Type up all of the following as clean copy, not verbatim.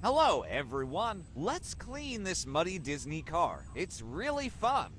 Hello, everyone. Let's clean this muddy Disney car. It's really fun.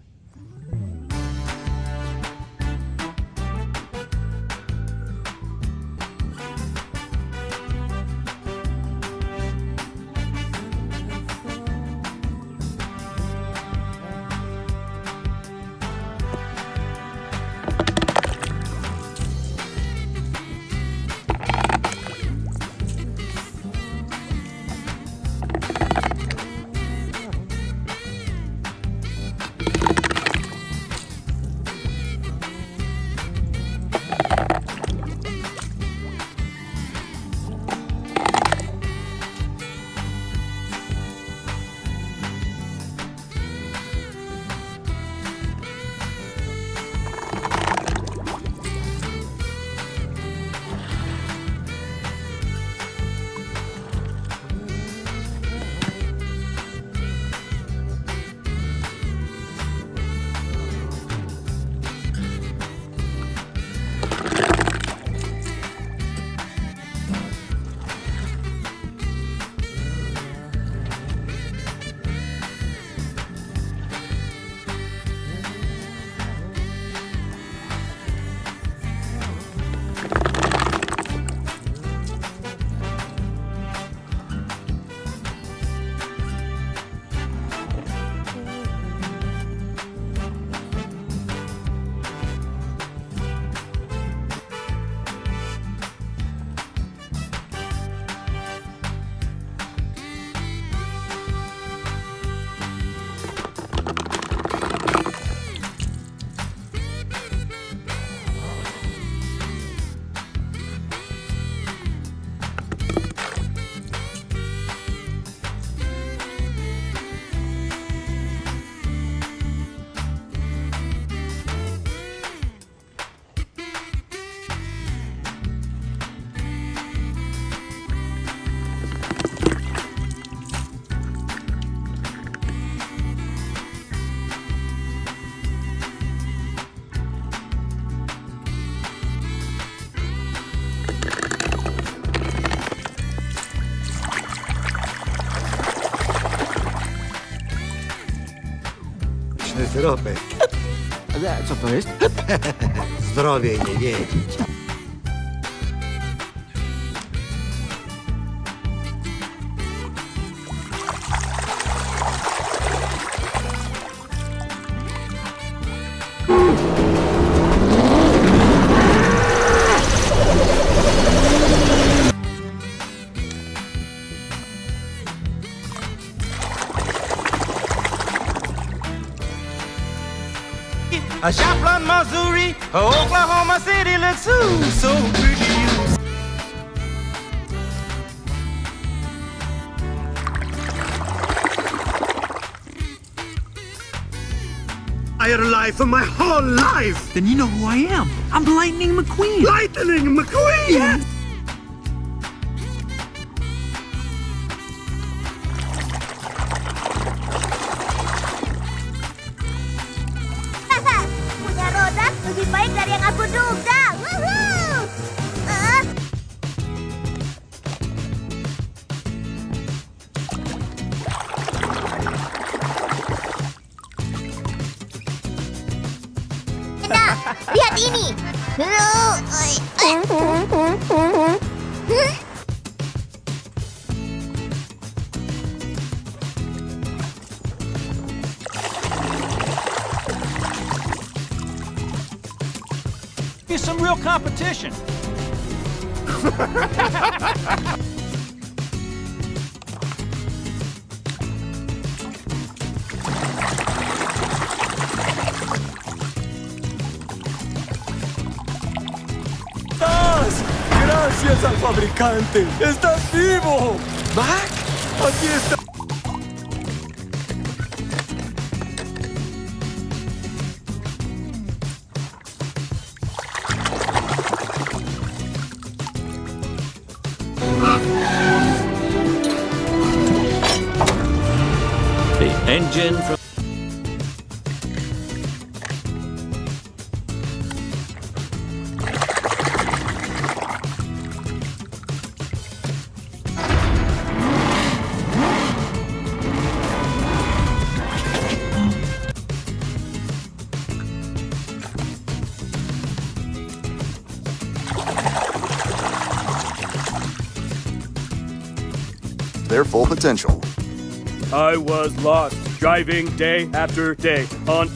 Syropek. Co to jest? Zdrowie nie wiedzieć. A Joplin, Missouri, Oklahoma City looks so pretty. Entire life of my whole life! Then you know who I am. I'm Lightning McQueen. Lightning McQueen! Yeah. Punya roda lebih baik dari yang aku duga. Woohoo! Nah, lihat ini. Here's some real competition. Gracias al fabricante. ¡Estás vivo! Mac, aquí está. The engine from... reached their full potential. I was lost, driving day after day on...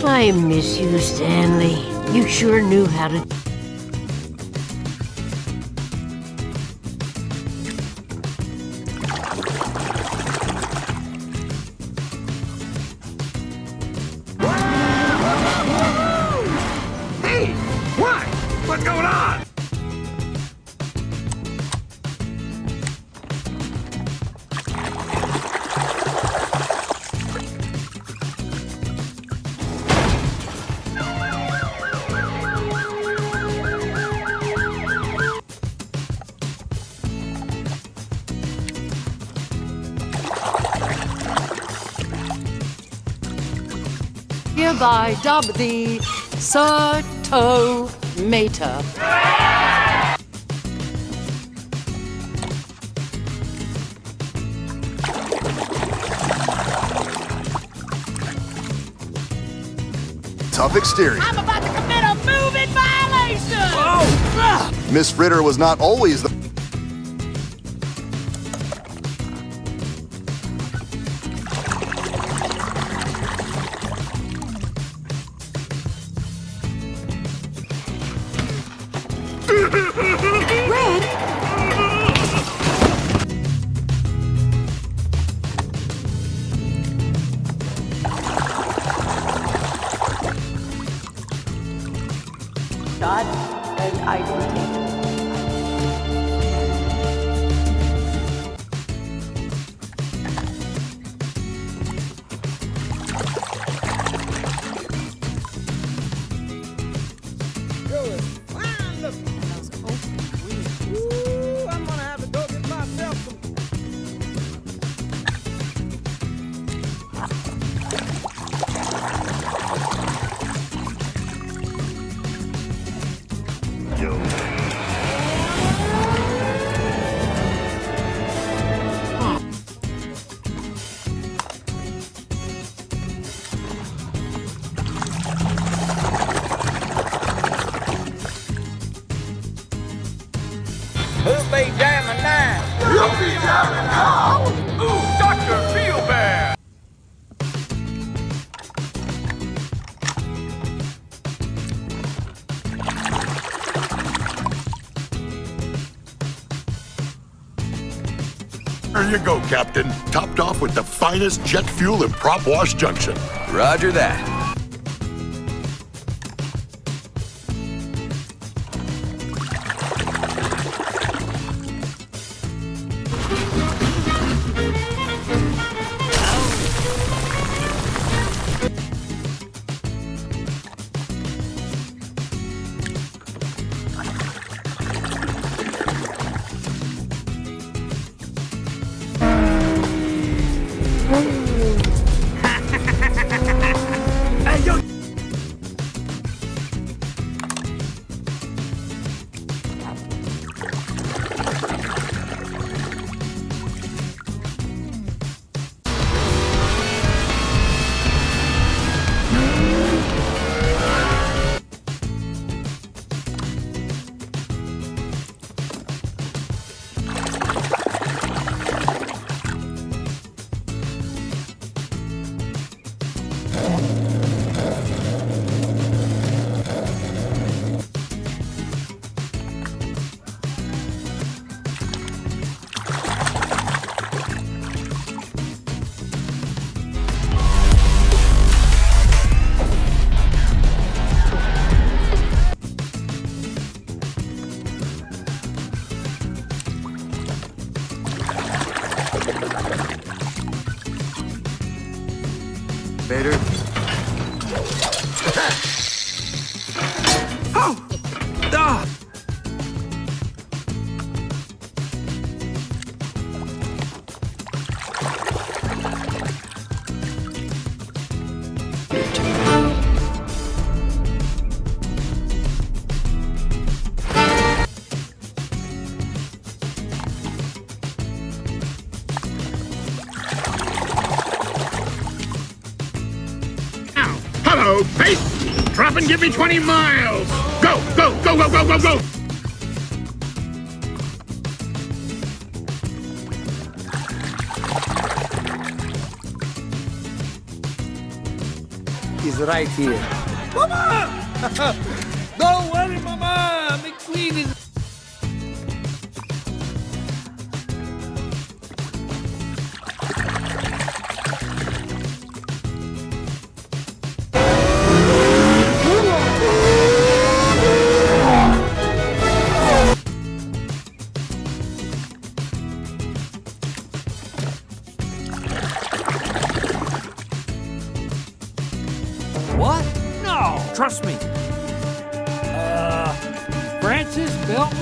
I miss you, Stanley. You sure knew how to... Hey! What? What's going on? Hereby dub thee Sir Tomica. Tough exterior. I'm about to commit a moving violation! Miss Ritter was not always the... God and identity. I'm gonna have to go get myself some... Who'll be jamming now? You'll be jamming now! Ooh, Dr. Feelbad! There you go, Captain. Topped off with the finest jet fuel in Prop Wash Junction. Roger that. Vader. Oh! Ah! Hello, Pete! Drop and give me 20 miles! Go, go, go, go, go, go, go! He's right here. Mama! Don't worry, Mama! McQueen is... What? No, trust me. Francis built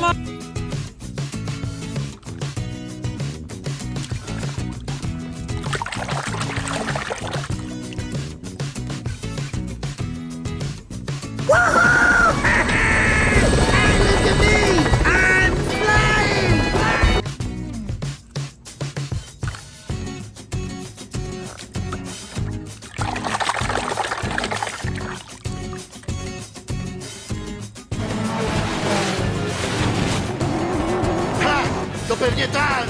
To pewnie tak!